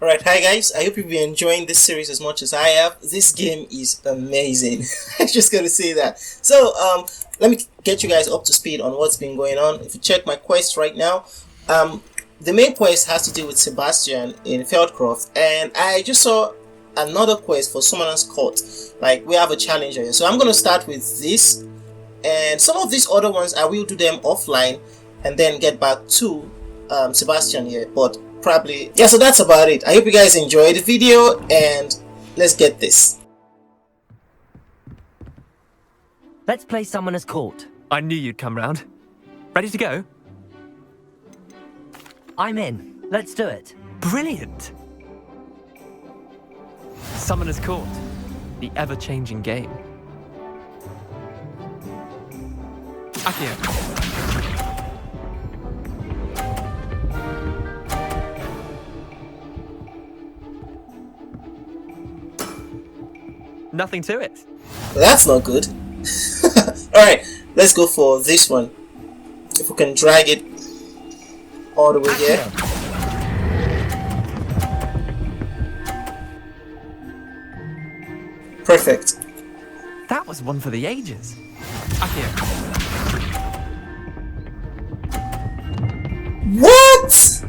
Alright, hi guys, I hope you've been enjoying this series as much as I have. This game is amazing. I'm just gonna say that. So, let me get you guys up to speed on what's been going on. If you check my quest right now, the main quest has to do with Sebastian in Feldcroft, and I just saw another quest for Summoner's Court. Like, we have a challenge here. So I'm gonna start with this, and some of these other ones I will do them offline and then get back to Sebastian here, but probably, yeah, so that's about it. I hope you guys enjoyed the video, and let's get this. Let's play Summoner's Court. I knew you'd come round. Ready to go? I'm in. Let's do it. Brilliant! Summoner's Court, the ever-changing game. Accio. Nothing to it. That's not good. Alright, let's go for this one. If we can drag it all the way here. Perfect. That was one for the ages. Accio. What?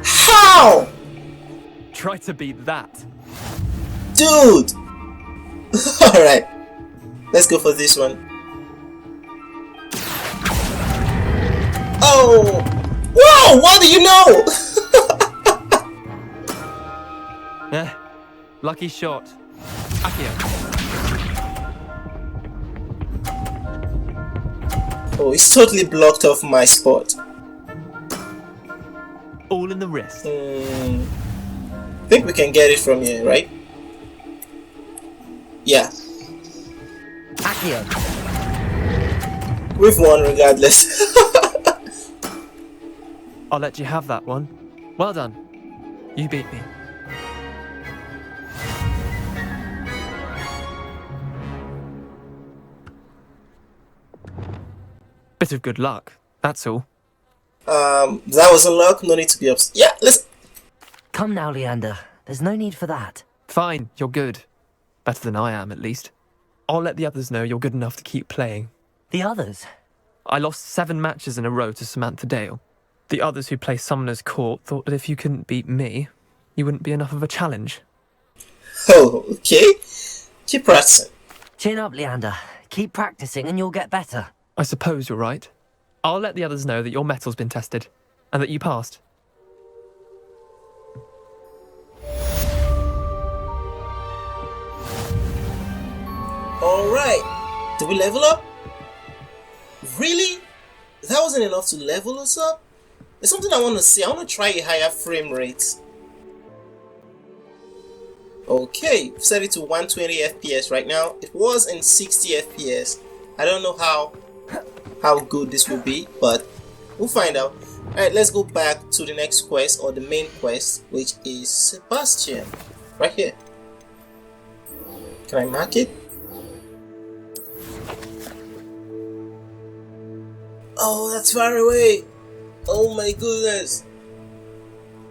How? Try to beat that. Dude! Alright, let's go for this one. Oh! Whoa! What do you know? Lucky shot. Accio. Oh, he's totally blocked off my spot. All in the wrist. I think we can get it from here, right? Yeah. Accio. We've won regardless. I'll let you have that one. Well done. You beat me. Bit of good luck, that's all. That was a luck. No need to be upset. Yeah, let's. Come now, Leander. There's no need for that. Fine, you're good. Better than I am, at least. I'll let the others know you're good enough to keep playing. The others? I lost 7 matches in a row to Samantha Dale. The others who play Summoner's Court thought that if you couldn't beat me, you wouldn't be enough of a challenge. Oh, okay. Keep practicing. Chin up, Leander. Keep practicing and you'll get better. I suppose you're right. I'll let the others know that your metal's been tested, and that you passed. Alright. Did we level up? Really? That wasn't enough to level us up? There's something I want to see. I want to try a higher frame rate. Okay, we've set it to 120 FPS right now. It was in 60 FPS. I don't know how good this will be, but we'll find out. Alright, let's go back to the next quest, or the main quest, which is Sebastian. Right here. Can I mark it? Oh, that's far away. Oh my goodness.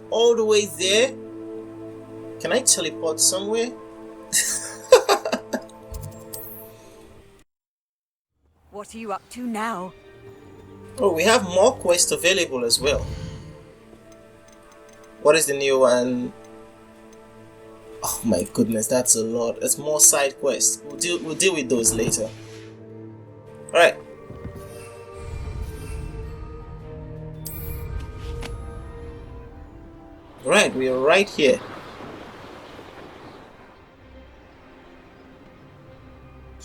All the way there? Can I teleport somewhere? What are you up to now? Oh, we have more quests available as well. What is the new one? Oh my goodness, that's a lot. It's more side quests. We'll deal with those later. Alright. Right, we are right here.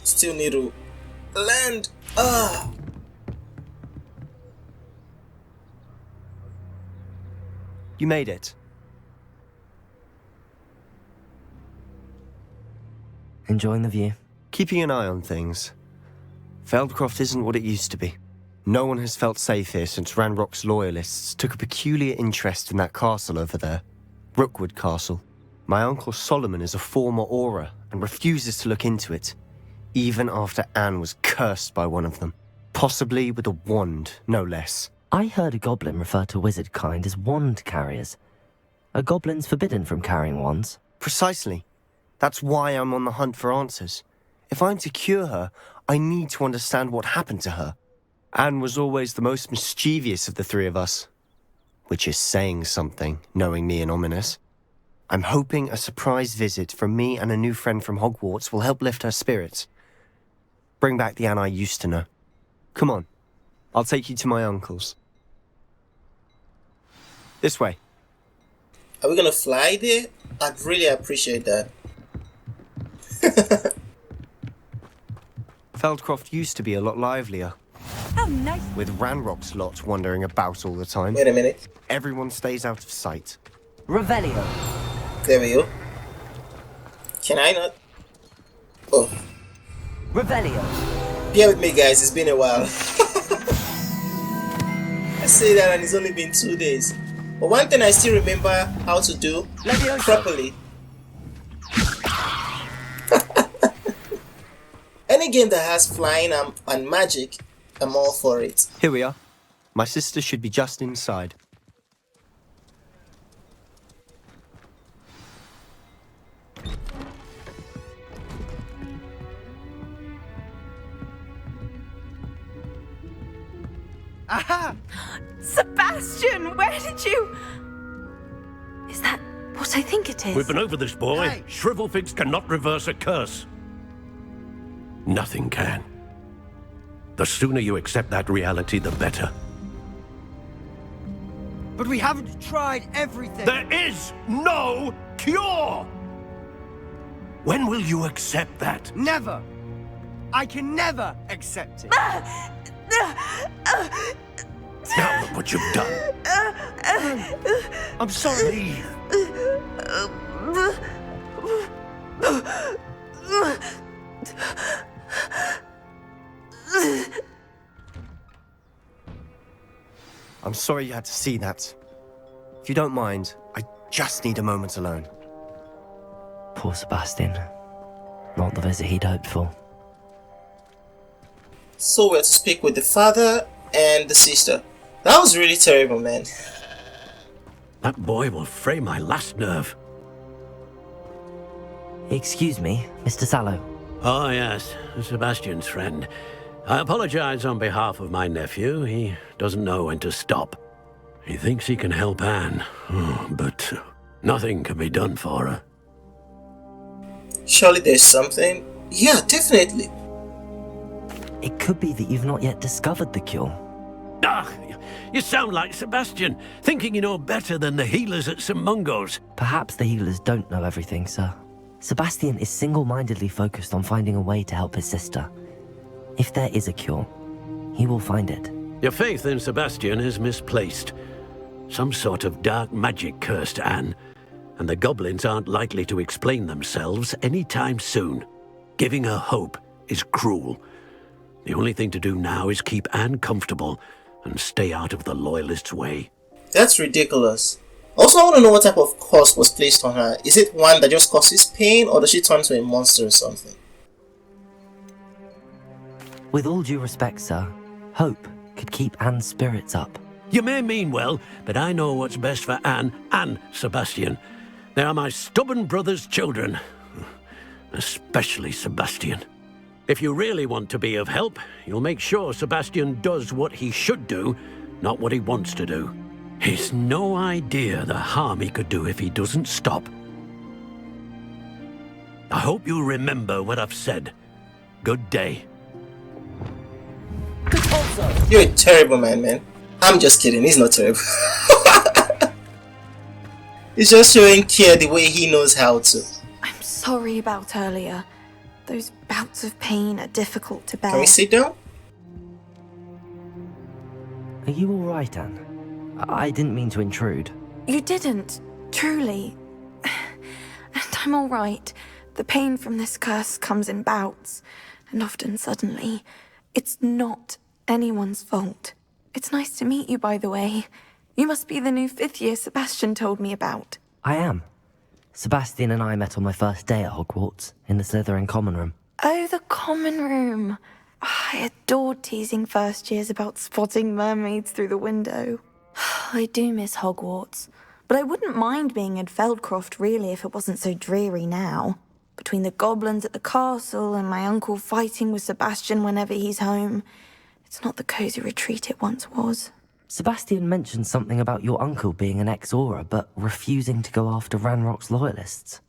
Still need to land. You made it. Enjoying the view? Keeping an eye on things. Feldcroft isn't what it used to be. No one has felt safe here since Ranrock's loyalists took a peculiar interest in that castle over there. Rookwood Castle. My uncle Solomon is a former Auror and refuses to look into it, even after Anne was cursed by one of them. Possibly with a wand, no less. I heard a goblin refer to wizard kind as wand carriers. Are goblins forbidden from carrying wands? Precisely. That's why I'm on the hunt for answers. If I'm to cure her, I need to understand what happened to her. Anne was always the most mischievous of the three of us. Which is saying something, knowing me and Ominous. I'm hoping a surprise visit from me and a new friend from Hogwarts will help lift her spirits. Bring back the Anne I used to know. Come on, I'll take you to my uncle's. This way. Are we gonna fly there? I'd really appreciate that. Feldcroft used to be a lot livelier, How nice. with Ranrock's lot wandering about all the time. Wait a minute. Everyone stays out of sight. Revelio. There we go. Can I not? Oh. Revelio. Bear with me, guys. It's been a while. I say that and it's only been 2 days. But one thing I still remember how to do properly. Any game that has flying and magic, I'm all for it. Here we are. My sister should be just inside. Aha! Sebastian, where did you... Is that what I think it is? We've been over this, boy. Hey. Shrivelfigs cannot reverse a curse. Nothing can. The sooner you accept that reality, the better. But we haven't tried everything. There is no cure! When will you accept that? Never. I can never accept it. Now look what you've done. I'm sorry. Leave. I'm sorry you had to see that. If you don't mind, I just need a moment alone. Poor Sebastian. Not the visit he'd hoped for. So we had to speak with the father and the sister. That was really terrible, man. That boy will fray my last nerve. Excuse me, Mr. Sallow. Oh, yes, Sebastian's friend. I apologize on behalf of my nephew. He doesn't know when to stop. He thinks he can help Anne, but nothing can be done for her. Surely there's something. Yeah, definitely. It could be that you've not yet discovered the cure. Ah, you sound like Sebastian, thinking you know better than the healers at St. Mungo's. Perhaps the healers don't know everything, sir. Sebastian is single-mindedly focused on finding a way to help his sister. If there is a cure, he will find it. Your faith in Sebastian is misplaced. Some sort of dark magic cursed Anne, and the goblins aren't likely to explain themselves anytime soon. Giving her hope is cruel. The only thing to do now is keep Anne comfortable and stay out of the Loyalists' way. That's ridiculous. Also, I want to know what type of curse was placed on her. Is it one that just causes pain, or does she turn into a monster or something? With all due respect, sir, hope could keep Anne's spirits up. You may mean well, but I know what's best for Anne and Sebastian. They are my stubborn brother's children. Especially Sebastian. If you really want to be of help, you'll make sure Sebastian does what he should do, not what he wants to do. He's no idea the harm he could do if he doesn't stop. I hope you'll remember what I've said. Good day. You're a terrible man. I'm just kidding, he's not terrible. He's just showing care the way he knows how to. I'm sorry about earlier. Those bouts of pain are difficult to bear. Can we sit down? Are you all right, Anne? I didn't mean to intrude. You didn't, truly. And I'm all right. The pain from this curse comes in bouts, and often suddenly. It's not anyone's fault. It's nice to meet you, by the way. You must be the new 5th year Sebastian told me about. I am. Sebastian and I met on my first day at Hogwarts, in the Slytherin common room. Oh, the common room. I adored teasing first years about spotting mermaids through the window. I do miss Hogwarts, but I wouldn't mind being in Feldcroft really if it wasn't so dreary now. Between the goblins at the castle and my uncle fighting with Sebastian whenever he's home, it's not the cosy retreat it once was. Sebastian mentioned something about your uncle being an ex-Auror, but refusing to go after Ranrock's loyalists.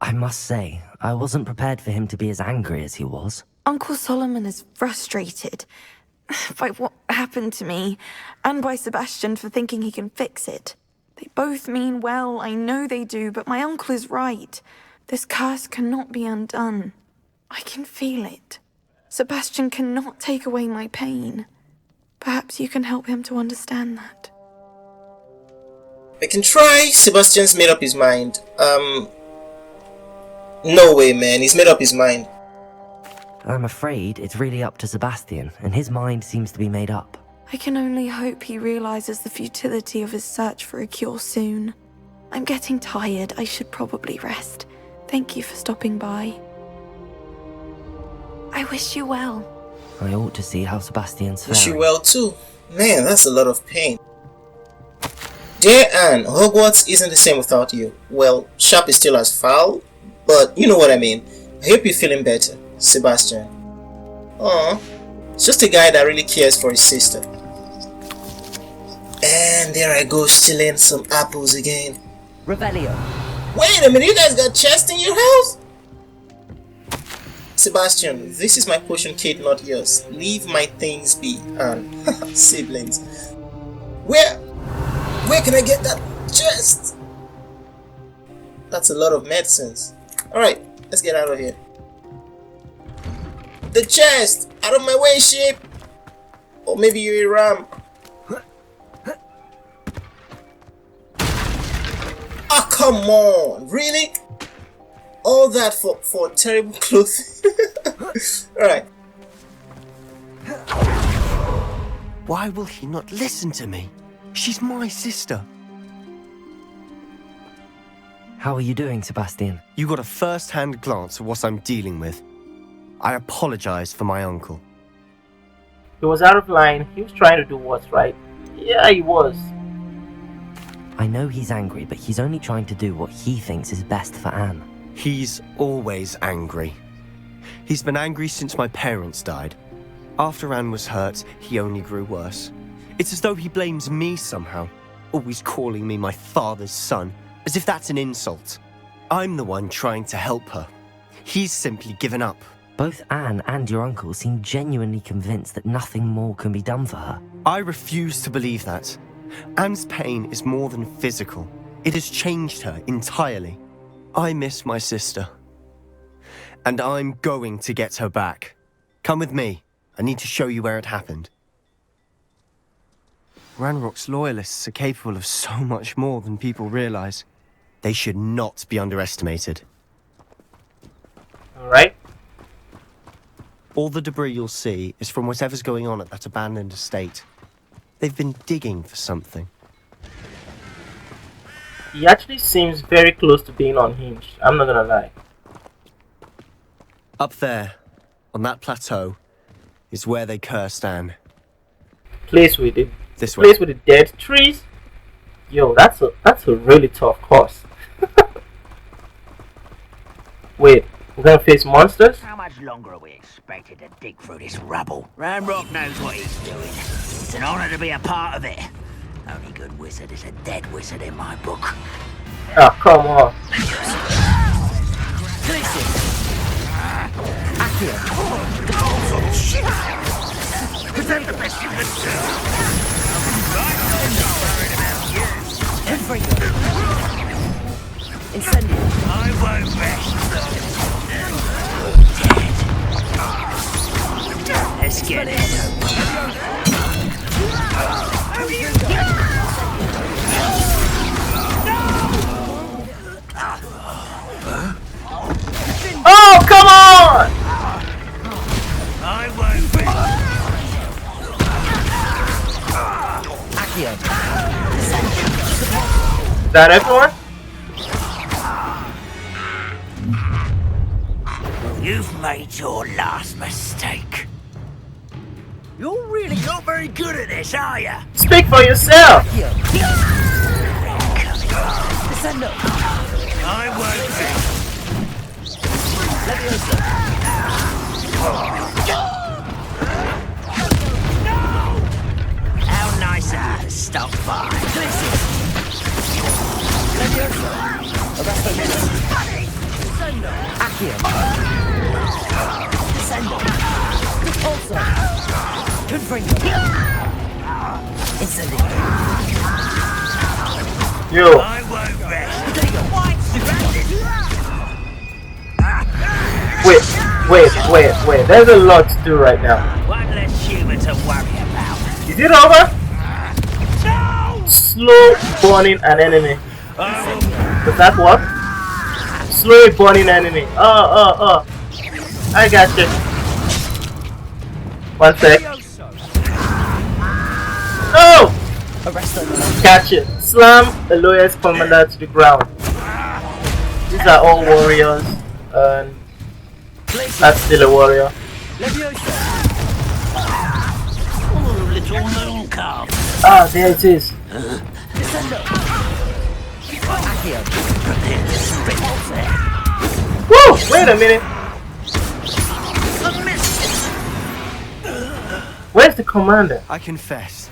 I must say, I wasn't prepared for him to be as angry as he was. Uncle Solomon is frustrated by what happened to me, and by Sebastian for thinking he can fix it. They both mean well, I know they do, but my uncle is right. This curse cannot be undone. I can feel it. Sebastian cannot take away my pain. Perhaps you can help him to understand that. I can try. Sebastian's made up his mind. No way, man. He's made up his mind. I'm afraid it's really up to Sebastian, and his mind seems to be made up. I can only hope he realizes the futility of his search for a cure soon. I'm getting tired. I should probably rest. Thank you for stopping by. I wish you well. I ought to see how Sebastian's faring. Wish you well too. Man, that's a lot of pain. Dear Anne, Hogwarts isn't the same without you. Well, Sharp is still as foul, but you know what I mean. I hope you're feeling better, Sebastian. Aw, it's just a guy that really cares for his sister. And there I go, stealing some apples again. Revelio. Wait a minute, you guys got chests in your house? Sebastian, this is my potion kit, not yours. Leave my things be, Anne. Siblings. Where can I get that chest? That's a lot of medicines. Alright, let's get out of here. The chest! Out of my way, sheep! Or maybe you're a ram. Ah, come on! Really? All that for terrible clothes? Alright. Why will he not listen to me? She's my sister. How are you doing, Sebastian? You got a first-hand glance at what I'm dealing with. I apologize for my uncle. He was out of line. He was trying to do what's right. Yeah, he was. I know he's angry, but he's only trying to do what he thinks is best for Anne. He's always angry. He's been angry since my parents died. After Anne was hurt, he only grew worse. It's as though he blames me somehow, always calling me my father's son, as if that's an insult. I'm the one trying to help her. He's simply given up. Both Anne and your uncle seem genuinely convinced that nothing more can be done for her. I refuse to believe that. Anne's pain is more than physical. It has changed her entirely. I miss my sister. And I'm going to get her back. Come with me. I need to show you where it happened. Ranrock's loyalists are capable of so much more than people realize. They should not be underestimated. Alright. All the debris you'll see is from whatever's going on at that abandoned estate. They've been digging for something. He actually seems very close to being unhinged. I'm not gonna lie. Up there, on that plateau, is where they cursed Anne. Place with it. This way. Place with the dead trees. Yo, that's a really tough course. Wait, we're gonna face monsters? How much longer are we expected to dig through this rubble? Ranrock knows what he's doing. It's an honor to be a part of it. Only good wizard is a dead wizard in my book. Oh, come on. Pretend the best you can do. Incendio. I won't rest. Dead. Let's get it. Oh, come on! I won't rest. Is that everyone? You've made your last mistake. You're really not very good at this, are you? Speak for yourself. I won't be. How nice of you to stop by. Yo, I won't rest. wait. There's a lot to do right now. One less human to worry about. Is it over? No! Slow burning an enemy. Does that work? Slow burning enemy. Oh. I got you. One sec. No! Gotcha. Slam the lowest commander to the ground. These are all warriors, and that's still a warrior. Oh, little moon calf. Ah, there it is. Prepare to spit there. Woo! Wait a minute. Where's the commander? I confess,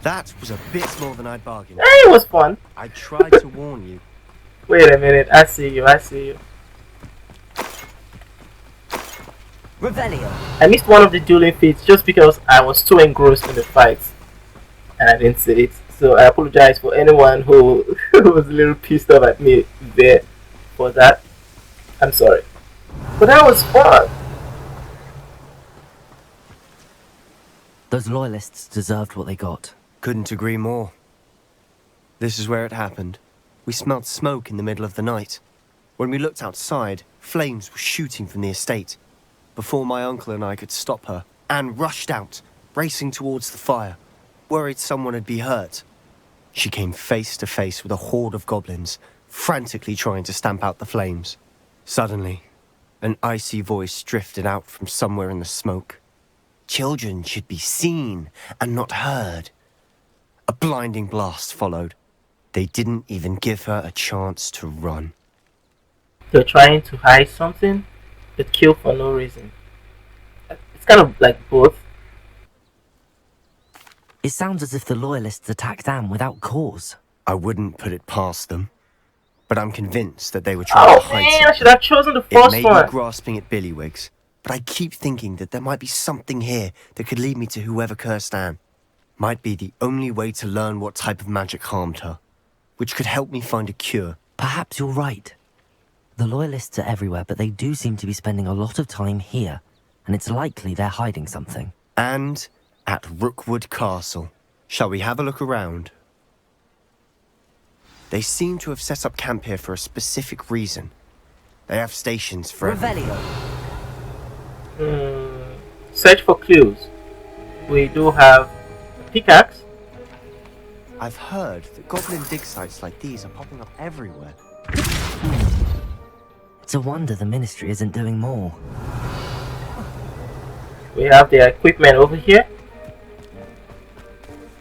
that was a bit more than I'd bargained. Hey, it was fun. I tried to warn you. Wait a minute. I see you. Revelio. I missed one of the dueling feats just because I was too engrossed in the fights and I didn't see it. So I apologize for anyone who was a little pissed off at me there for that. I'm sorry. But that was fun. Those loyalists deserved what they got. Couldn't agree more. This is where it happened. We smelled smoke in the middle of the night. When we looked outside, flames were shooting from the estate. Before my uncle and I could stop her, Anne rushed out, racing towards the fire, worried someone had been hurt. She came face to face with a horde of goblins, frantically trying to stamp out the flames. Suddenly, an icy voice drifted out from somewhere in the smoke. Children should be seen and not heard. A blinding blast followed. They didn't even give her a chance to run. They're trying to hide something, but kill for no reason. It's kind of like both. It sounds as if the loyalists attacked Anne without cause. I wouldn't put it past them, but I'm convinced that they were trying to hide man, I something. should have chosen the It first may one. be grasping at billywhigs, but I keep thinking that there might be something here that could lead me to whoever cursed Anne. Might be the only way to learn what type of magic harmed her, which could help me find a cure. Perhaps you're right. The loyalists are everywhere, but they do seem to be spending a lot of time here, and it's likely they're hiding something. And at Rookwood Castle. Shall we have a look around? They seem to have set up camp here for a specific reason. They have stations for Revelio. Search for clues. We do have a pickaxe. I've heard that goblin dig sites like these are popping up everywhere. It's a wonder the ministry isn't doing more. We have the equipment over here.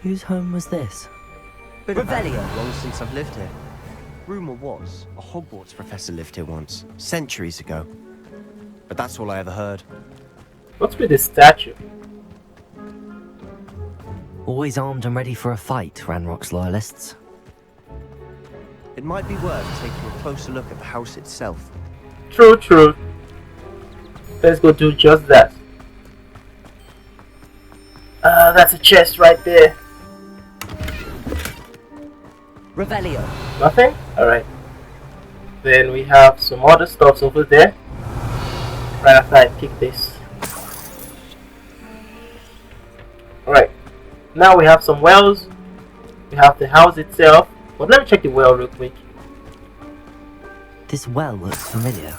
Whose home was this? Revelio. Long since I've lived here. Rumour was a Hogwarts professor lived here once, centuries ago. But that's all I ever heard. What's with this statue? Always armed and ready for a fight, Ranrock's loyalists. It might be worth taking a closer look at the house itself. True. Let's go do just that. That's a chest right there. Revelio. Nothing? Alright. Then we have some other stuffs over there. Right after I pick this. Alright. Now we have some wells. We have the house itself. But let me check the well real quick. This well looks familiar.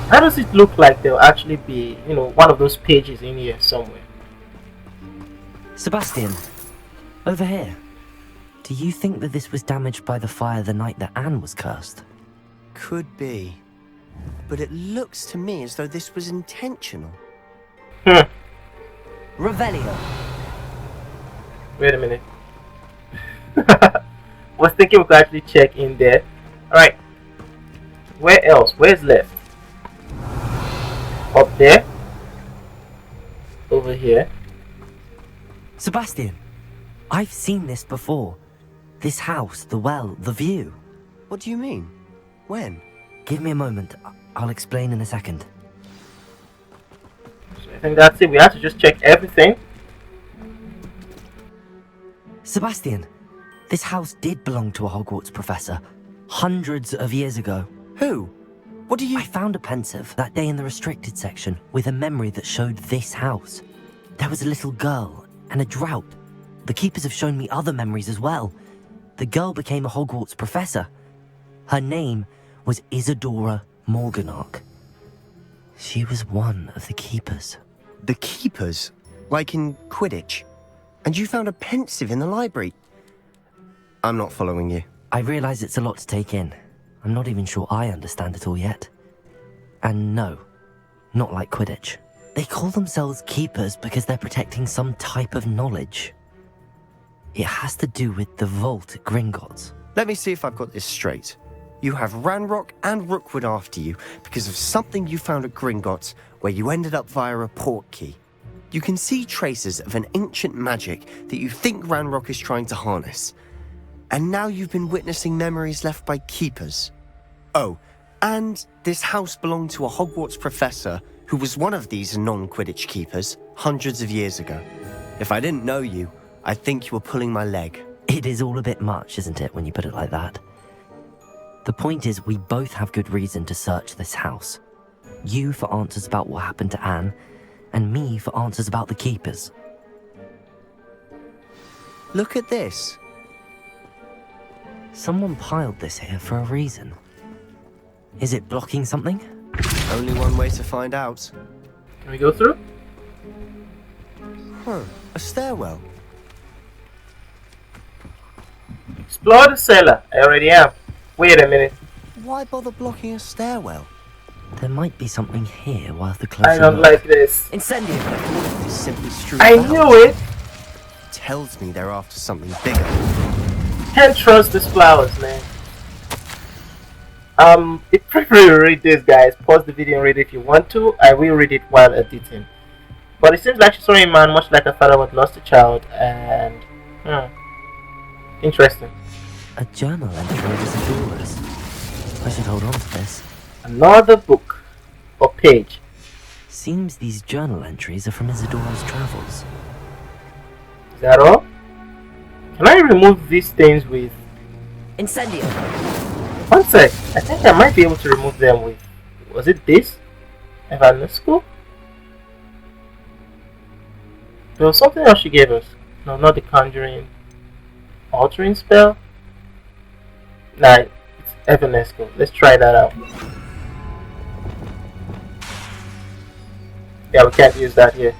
How does it look like there'll actually be, one of those pages in here somewhere? Sebastian, over here. Do you think that this was damaged by the fire the night that Anne was cursed? Could be. But it looks to me as though this was intentional. Revelio. Wait a minute. Was thinking we could actually check in there. Alright. Where else? Where's left? Up there. Over here. Sebastian, I've seen this before. This house, the well, the view. What do you mean? When? Give me a moment. I'll explain in a second. So I think that's it. We have to just check everything. Sebastian, this house did belong to a Hogwarts professor. Hundreds of years ago. Who? What do you... I found a pensive that day in the restricted section with a memory that showed this house. There was a little girl and a drought. The keepers have shown me other memories as well. The girl became a Hogwarts professor. Her name was Isadora Morganach. She was one of the keepers. The keepers? Like in Quidditch? And you found a pensive in the library? I'm not following you. I realize it's a lot to take in. I'm not even sure I understand it all yet. And no, not like Quidditch. They call themselves keepers because they're protecting some type of knowledge. It has to do with the vault at Gringotts. Let me see if I've got this straight. You have Ranrock and Rookwood after you because of something you found at Gringotts where you ended up via a port key. You can see traces of an ancient magic that you think Ranrock is trying to harness. And now you've been witnessing memories left by keepers. Oh, and this house belonged to a Hogwarts professor who was one of these non-Quidditch keepers hundreds of years ago. If I didn't know you, I'd think you were pulling my leg. It is all a bit much, isn't it, when you put it like that? The point is, we both have good reason to search this house. You for answers about what happened to Anne, and me for answers about the keepers. Look at this. Someone piled this here for a reason. Is it blocking something? Only one way to find out. Can we go through? Huh, a stairwell. Explore the cellar. I already am. Wait a minute. Why bother blocking a stairwell? There might be something here worth a closer I don't look. like this. Incendio! It's simply strewn I about. knew it. Tells me they're after something bigger. Can't trust these flowers, man. If prefer you read this, guys, pause the video and read it if you want to. I will read it while editing. But it seems like she saw a man much like a father who had lost a child, and interesting. A journal entry of Isadora's. I should hold on to this. Another book or page. Seems these journal entries are from Isadora's travels. Is that all? Can I remove these things with... Incendio! One sec. I think I might be able to remove them with... Was it this? Evanesco? There was something else she gave us. No, not the conjuring. Altering spell? Nah, it's Evanesco. Let's try that out. Yeah, we can't use that here.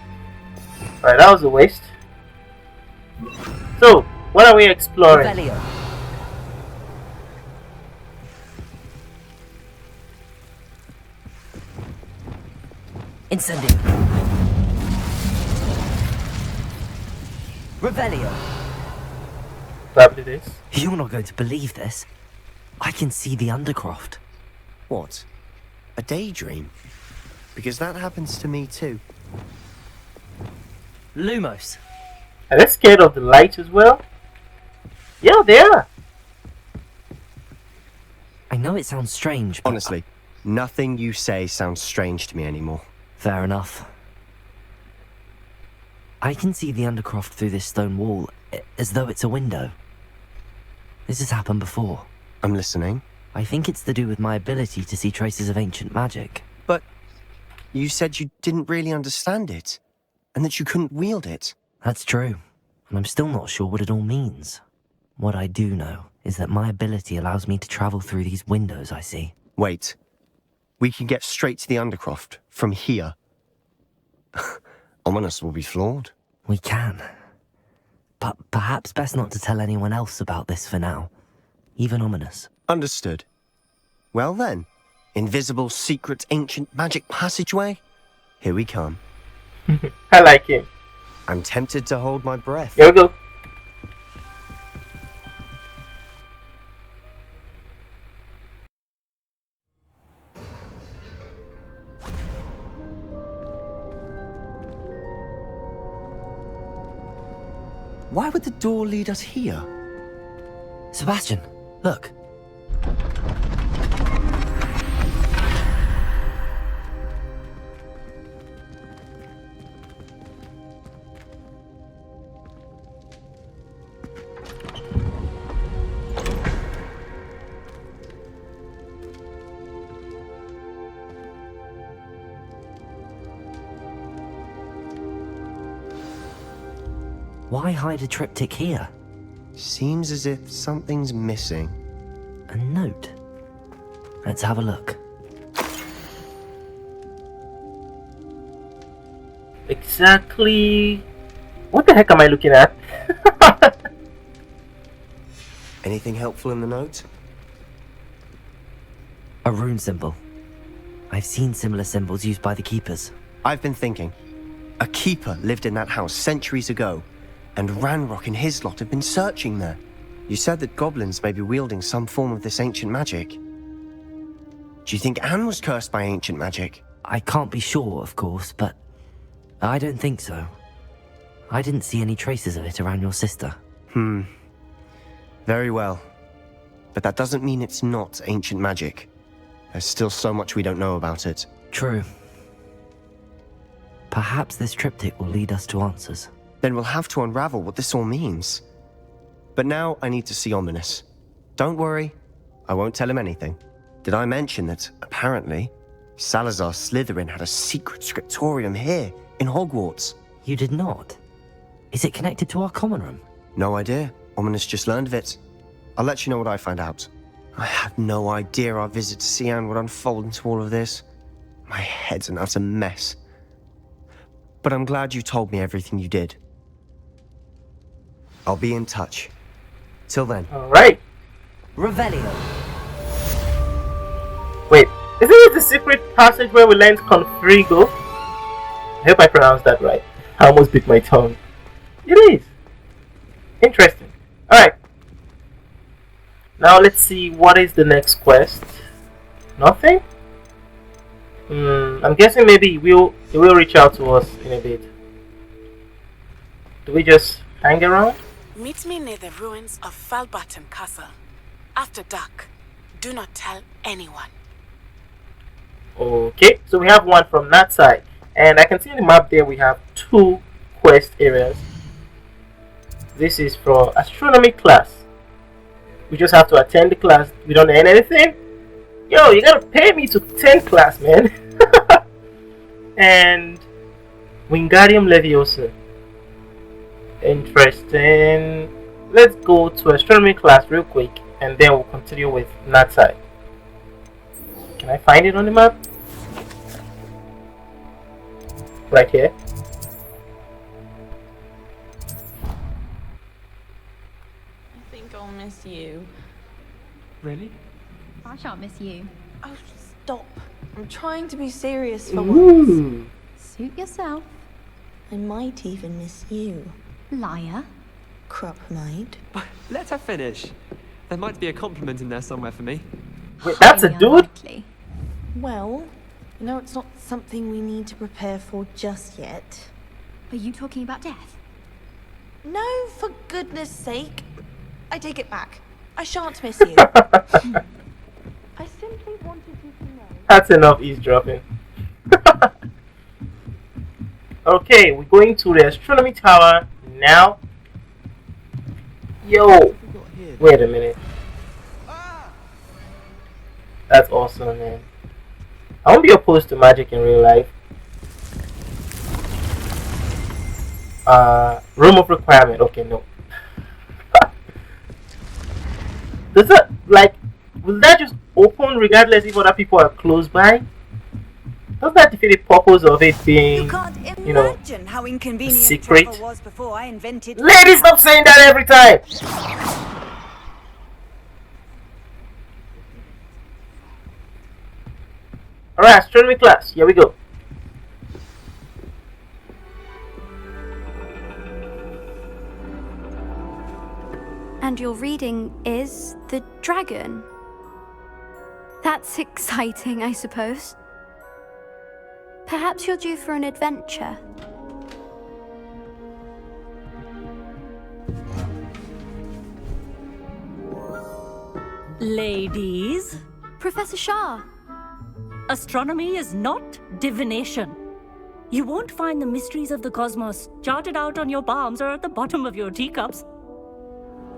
Alright, that was a waste. So, what are we exploring? Revelio. Incendio. Revelio. Probably this. You're not going to believe this. I can see the Undercroft. What? A daydream? Because that happens to me too. Lumos. Are they scared of the light as well? Yeah, they are. I know it sounds strange, but... Honestly, nothing you say sounds strange to me anymore. Fair enough. I can see the Undercroft through this stone wall, as though it's a window. This has happened before. I'm listening. I think it's to do with my ability to see traces of ancient magic. But you said you didn't really understand it, and that you couldn't wield it. That's true, and I'm still not sure what it all means. What I do know is that my ability allows me to travel through these windows I see. Wait. We can get straight to the Undercroft from here. Ominous will be flawed. We can. But perhaps best not to tell anyone else about this for now. Even Ominous. Understood. Well then, invisible, secret, ancient magic passageway? Here we come. I like him. I'm tempted to hold my breath. Here we go. Why would the door lead us here? Sebastian, look. Why hide a triptych here? Seems as if something's missing. A note. Let's have a look. Exactly. What the heck am I looking at? Anything helpful in the note? A rune symbol. I've seen similar symbols used by the keepers. I've been thinking. A keeper lived in that house centuries ago, and Ranrock and his lot have been searching there. You said that goblins may be wielding some form of this ancient magic. Do you think Anne was cursed by ancient magic? I can't be sure, of course, but I don't think so. I didn't see any traces of it around your sister. Very well. But that doesn't mean it's not ancient magic. There's still so much we don't know about it. True. Perhaps this triptych will lead us to answers. Then we'll have to unravel what this all means. But now I need to see Ominous. Don't worry, I won't tell him anything. Did I mention that, apparently, Salazar Slytherin had a secret scriptorium here, in Hogwarts? You did not? Is it connected to our common room? No idea. Ominous just learned of it. I'll let you know what I find out. I had no idea our visit to Sian would unfold into all of this. My head's an utter mess. But I'm glad you told me everything you did. I'll be in touch. Till then. Alright. Revelio. Wait, isn't it the secret passage where we learned Confrigo? I hope I pronounced that right. I almost bit my tongue. It is. Interesting. Alright. Now let's see what is the next quest. Nothing? I'm guessing maybe he will reach out to us in a bit. Do we just hang around? Meet me near the ruins of Falbaton Castle. After dark. Do not tell anyone. Okay, so we have one from that side. And I can see on the map there we have 2 quest areas. This is for astronomy class. We just have to attend the class. We don't earn anything. Yo, you gotta pay me to attend class, man. And Wingardium Leviosa. Interesting. Let's go to astronomy class real quick, and then we'll continue with that side. Can I find it on the map? Right here. I think I'll miss you. Really? I shan't miss you. Oh, stop. I'm trying to be serious for once. Ooh. Suit yourself. I might even miss you, Liar. crop mite. Let her finish. There might be a compliment in there somewhere for me. Wait, that's a Highly dude? unlikely. Well, you know, it's not something we need to prepare for just yet. Are you talking about death? No, for goodness sake. I take it back. I shan't miss you. I simply wanted you to know. That's enough eavesdropping. Okay, we're going to the astronomy tower now. Yo! Wait a minute. That's awesome, man. I won't be opposed to magic in real life. Room of requirement. Okay, no. Does that, like, will that just open regardless if other people are close by? Does that defeat the purpose of it being, you know, how inconvenient secret? travel was before I invented. Ladies, stop saying that every time! Alright, astronomy class, here we go. you're reading is the dragon. That's exciting, I suppose. Perhaps you're due for an adventure. Ladies, Professor Shah. astronomy is not divination. You won't find the mysteries of the cosmos charted out on your palms or at the bottom of your teacups.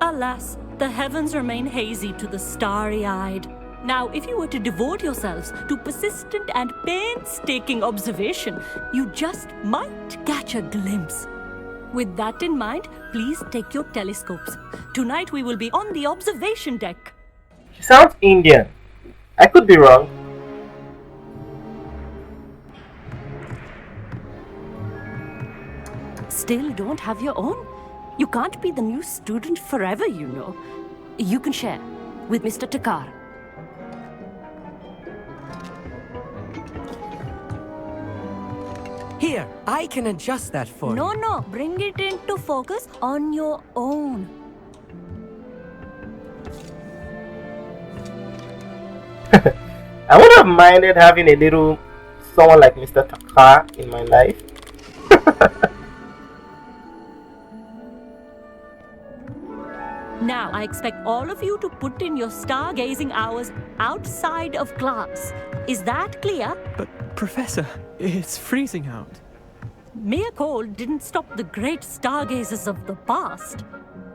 Alas, the heavens remain hazy to the starry-eyed. Now, if you were to devote yourselves to persistent and painstaking observation, you just might catch a glimpse. With that in mind, please take your telescopes. Tonight we will be on the observation deck. She sounds Indian. I could be wrong. Still don't have your own? You can't be the new student forever, you know. You can share with Mr. Takar. Here, I can adjust that for you. No, bring it into focus on your own. I would have minded having a little someone like Mr. Takar in my life. Now, I expect all of you to put in your stargazing hours outside of class. Is that clear? But, Professor, it's freezing out. Mere cold didn't stop the great stargazers of the past.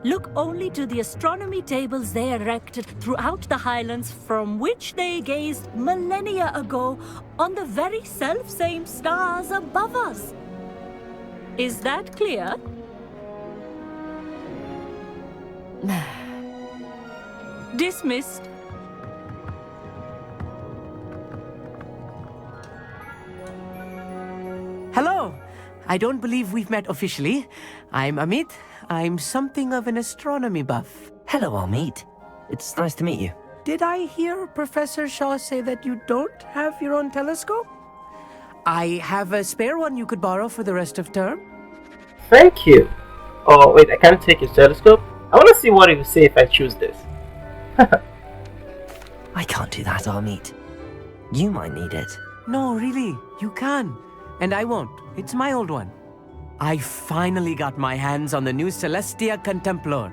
Look only to the astronomy tables they erected throughout the highlands from which they gazed millennia ago on the very self-same stars above us. Is that clear? Dismissed. Hello. I don't believe we've met officially. I'm Amit. I'm something of an astronomy buff. Hello, Amit. It's nice to meet you. Did I hear Professor Shaw say that you don't have your own telescope? I have a spare one you could borrow for the rest of term. Thank you. Oh, wait, I can't take his telescope? I want to see what it will say if I choose this. I can't do that, Amit. You might need it. No, really, you can. And I won't. It's my old one. I finally got my hands on the new Celestia Contemplar.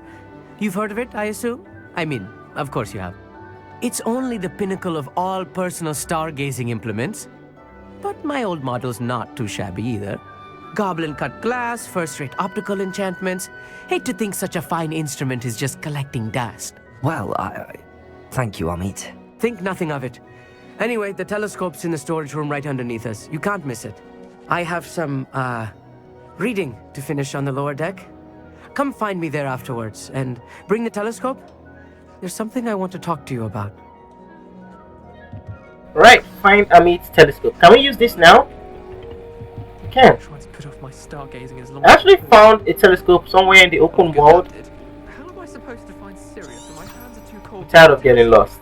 You've heard of it, I assume? I mean, of course you have. It's only the pinnacle of all personal stargazing implements. But my old model's not too shabby either. Goblin-cut glass, first-rate optical enchantments. Hate to think such a fine instrument is just collecting dust. Well, thank you, Amit. Think nothing of it. Anyway, the telescope's in the storage room right underneath us. You can't miss it. I have some, reading to finish on the lower deck. Come find me there afterwards, and bring the telescope. There's something I want to talk to you about. Right, find Amit's telescope. Can we use this now? We can. I'm trying to put off my stargazing as long I actually found a telescope somewhere in the open world. How am I supposed to find Sirius when my hands are too cold? I'm tired of getting lost.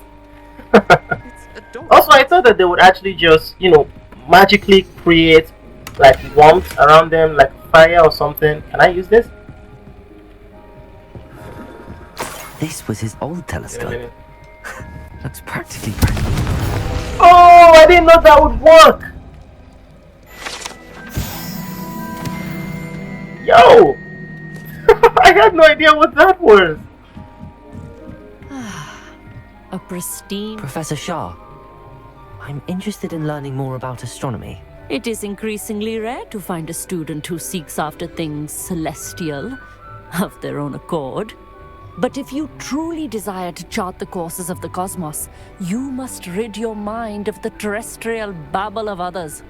Also, I thought that they would actually just, magically create like warmth around them, like fire or something. Can I use this? This was his old telescope. Looks practically brand new. Oh, I didn't know that would work. Yo! I had no idea what that was. A pristine... Professor Shah, I'm interested in learning more about astronomy. It is increasingly rare to find a student who seeks after things celestial, of their own accord. But if you truly desire to chart the courses of the cosmos, you must rid your mind of the terrestrial babble of others.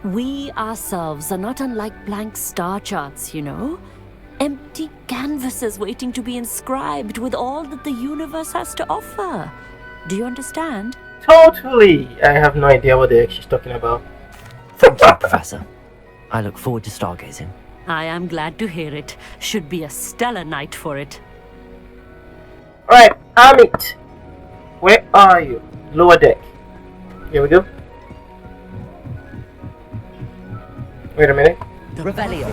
We ourselves are not unlike blank star charts, you know? Empty canvases waiting to be inscribed with all that the universe has to offer. Do you understand? Totally. I have no idea what the heck she's talking about. Thank you, Professor. I look forward to stargazing. I am glad to hear it. Should be a stellar night for it. Alright, Amit. Where are you? Lower deck. Here we go. Wait a minute. The Revelio.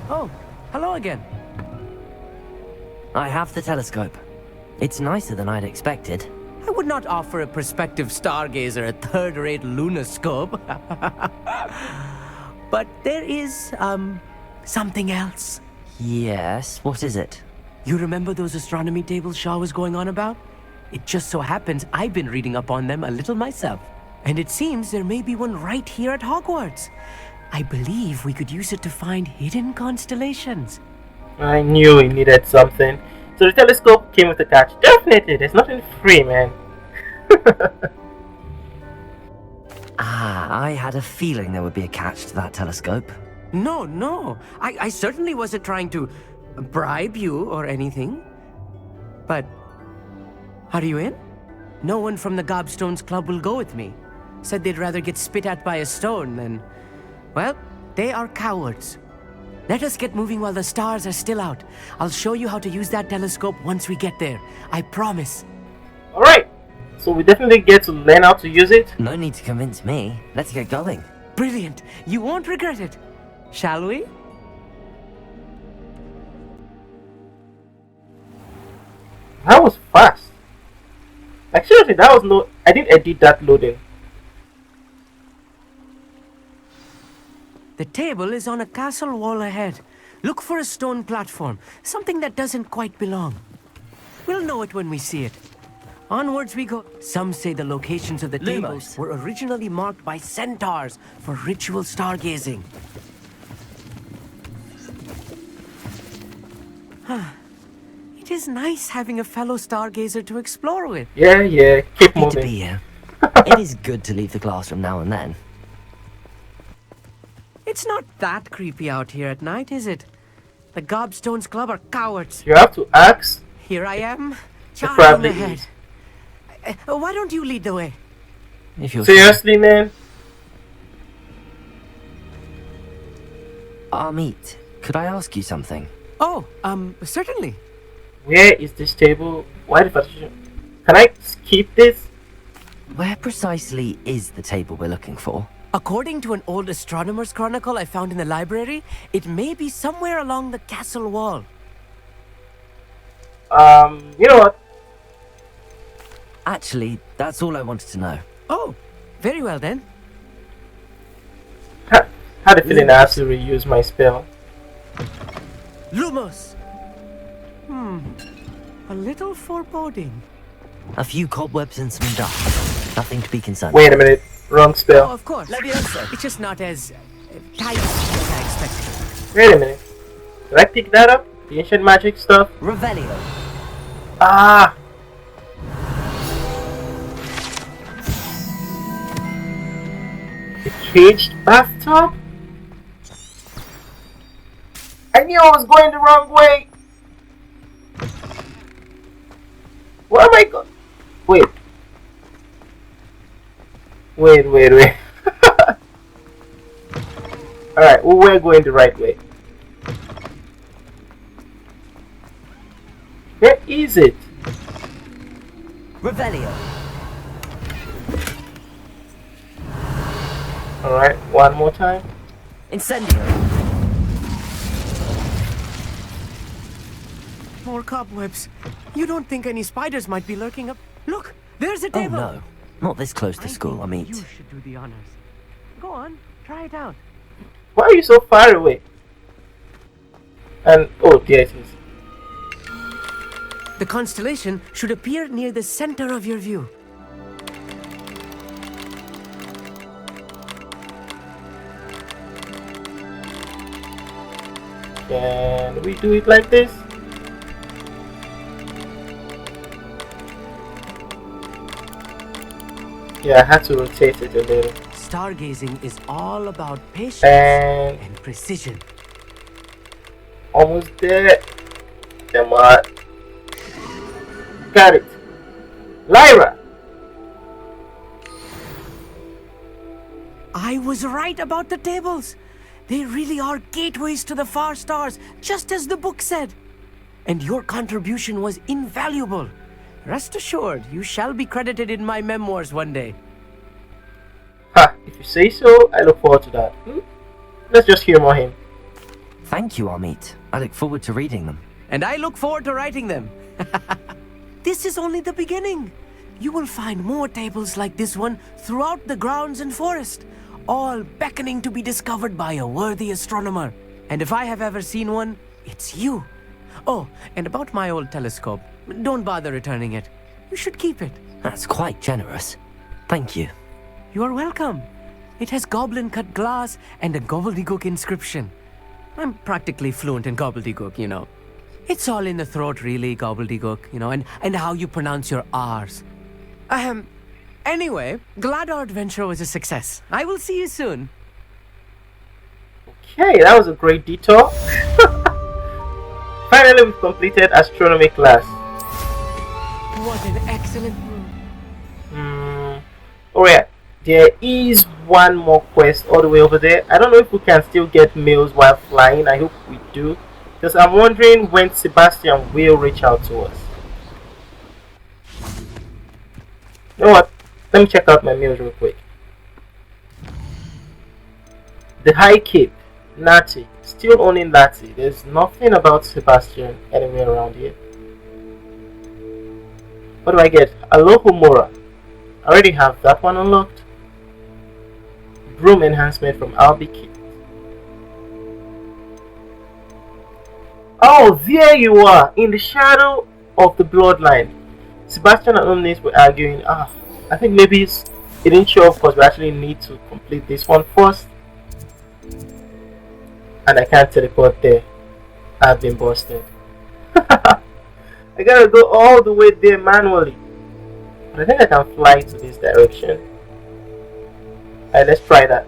Oh, hello again. I have the telescope. It's nicer than I'd expected. I would not offer a prospective stargazer a third-rate lunoscope. But there is, something else. Yes, what is it? You remember those astronomy tables Shaw was going on about? It just so happens I've been reading up on them a little myself. And it seems there may be one right here at Hogwarts. I believe we could use it to find hidden constellations. I knew he needed something. So the telescope came with a catch. Definitely, there's nothing free, man. I had a feeling there would be a catch to that telescope. No. I certainly wasn't trying to bribe you or anything. But, are you in? No one from the Gobstones Club will go with me. Said they'd rather get spit at by a stone than... Well, they are cowards. Let us get moving while the stars are still out. I'll show you how to use that telescope once we get there. I promise. Alright, so we definitely get to learn how to use it. No need to convince me. Let's get going. Brilliant. You won't regret it. Shall we? That was fast. Like seriously, that was no... I didn't edit that loading. The table is on a castle wall ahead. Look for a stone platform, something that doesn't quite belong. We'll know it when we see it. Onwards we go. Some say the locations of the tables were originally marked by centaurs for ritual stargazing. It is nice having a fellow stargazer to explore with. Yeah, keep Happy moving. to be here. It is good to leave the classroom now and then. It's not that creepy out here at night, is it? The Gobstones Club are cowards. You have to ask. Here I am, It charging probably ahead. is. Why don't you lead the way? If you're Seriously, man? Amit, could I ask you something? Oh, certainly. Where is this table? Why the partition? Can I skip this? Where precisely is the table we're looking for? According to an old astronomer's chronicle I found in the library, it may be somewhere along the castle wall. You know what? Actually, that's all I wanted to know. Oh, very well then. Had a feeling I have to reuse my spell. Lumos! A little foreboding. A few cobwebs and some dust. Nothing to be concerned Wait a minute. Wrong Oh, spell. of course. It's just not as tight as I expected. Wait a minute. Did I pick that up? The ancient magic stuff? Revelio. Ah! The caged bathtub? I knew I was going the wrong way! Where am I going? Wait. Wait. Alright, well, we're going the right way. Where is it? Revelio. Alright, one more time. Incendio. More cobwebs. You don't think any spiders might be lurking up? Look, there's a Oh table. no, not this close to school, think Amit. You should do the honors. Go on, try it out. Why are you so far away? And oh, there it is. The constellation should appear near the center of your view. Can we do it like this? Yeah, I had to rotate it a little. Stargazing is all about patience And and precision. almost there. Come on. Got it. Lyra! I was right about the tables. They really are gateways to the far stars, just as the book said. And your contribution was invaluable. Rest assured, you shall be credited in my memoirs one day. Ha! If you say so, I look forward to that. Let's just humor him. Thank you, Amit. I look forward to reading them. and I look forward to writing them. This is only the beginning. You will find more tables like this one throughout the grounds and forest, all beckoning to be discovered by a worthy astronomer. And if I have ever seen one, it's you. Oh, and about my old telescope, don't bother returning it. You should keep it. That's quite generous. Thank you. You're welcome. It has goblin-cut glass and a gobbledygook inscription. I'm practically fluent in gobbledygook, you know. It's all in the throat, really, gobbledygook, you know, and how you pronounce your R's. Anyway, glad our adventure was a success. I will see you soon. Okay, that was a great detour. Finally, we've completed astronomy class. What an excellent... Oh yeah, there is one more quest all the way over there. I don't know if we can still get mails while flying. I hope we do, because I'm wondering when Sebastian will reach out to us. You know what? Let me check out my mails real quick. The High Cape, Nati, still owning Nati. There's nothing about Sebastian anywhere around here. What do I get? Aloha Mora. I already have that one unlocked. Broom enhancement from Albie. Oh, there you are, in the shadow of the bloodline. Sebastian and Omnis were arguing. I think maybe it didn't show up because we actually need to complete this one first. And I can't teleport there. I've been busted. I gotta go all the way there manually. But I think I can fly to this direction. Alright, let's try that.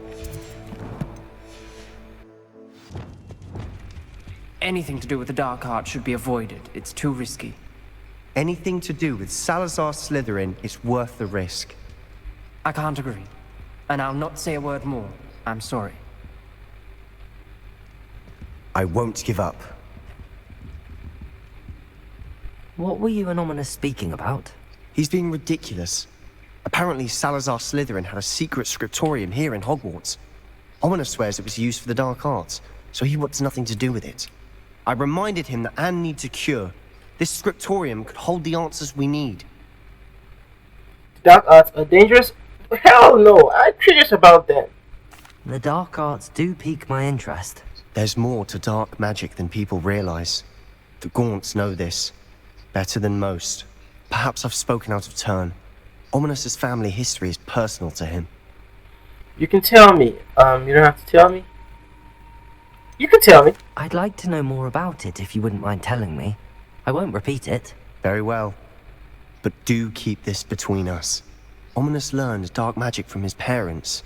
Anything to do with the dark art should be avoided. It's too risky. Anything to do with Salazar Slytherin is worth the risk. I can't agree. And I'll not say a word more. I'm sorry. I won't give up. What were you and Ominous speaking about? He's being ridiculous. Apparently Salazar Slytherin had a secret scriptorium here in Hogwarts. Ominous swears it was used for the dark arts, so he wants nothing to do with it. I reminded him that Anne needs a cure. This scriptorium could hold the answers we need. Dark arts are dangerous? Hell no, I'm curious about them. The dark arts do pique my interest. There's more to dark magic than people realize. The Gaunts know this. Better than most. Perhaps I've spoken out of turn. Ominous's family history is personal to him. You can tell me. You don't have to tell me. You can tell me. I'd like to know more about it if you wouldn't mind telling me. I won't repeat it. Very well. But do keep this between us. Ominous learned dark magic from his parents.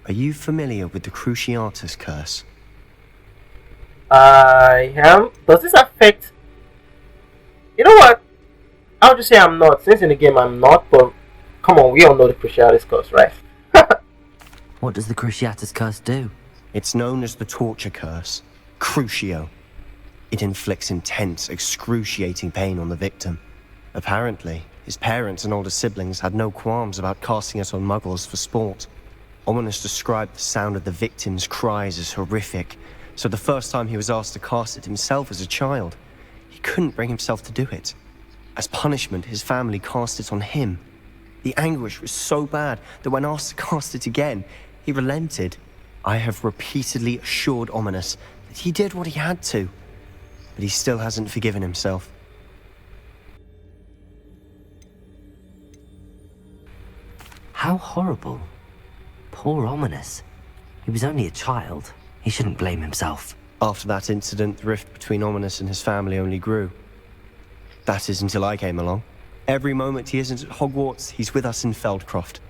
Are you familiar with the Cruciatus curse? I am. Does this affect... You know what? I'll just say I'm not. Since in the game I'm not, but come on, we all know the Cruciatus curse, right? What does the Cruciatus curse do? It's known as the torture curse. Crucio. It inflicts intense, excruciating pain on the victim. Apparently, his parents and older siblings had no qualms about casting it on muggles for sport. Ominous described the sound of the victim's cries as horrific, so the first time he was asked to cast it himself as a child, he couldn't bring himself to do it. As punishment, his family cast it on him. The anguish was so bad that when asked to cast it again, he relented. I have repeatedly assured Ominous that he did what he had to, but he still hasn't forgiven himself. How horrible. Poor Ominous. He was only a child. He shouldn't blame himself. After that incident, the rift between Ominous and his family only grew. That is until I came along. Every moment he isn't at Hogwarts, he's with us in Feldcroft.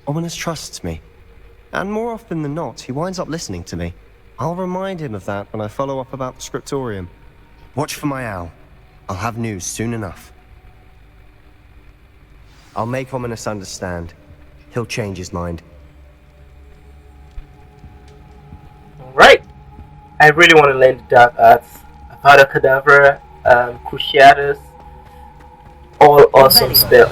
Ominous trusts me. And more often than not, he winds up listening to me. I'll remind him of that when I follow up about the scriptorium. Watch for my owl. I'll have news soon enough. I'll make Ominous understand. He'll change his mind. Alright. I really want to learn the dark arts. Avada Kedavra, Cruciatus, all awesome spells.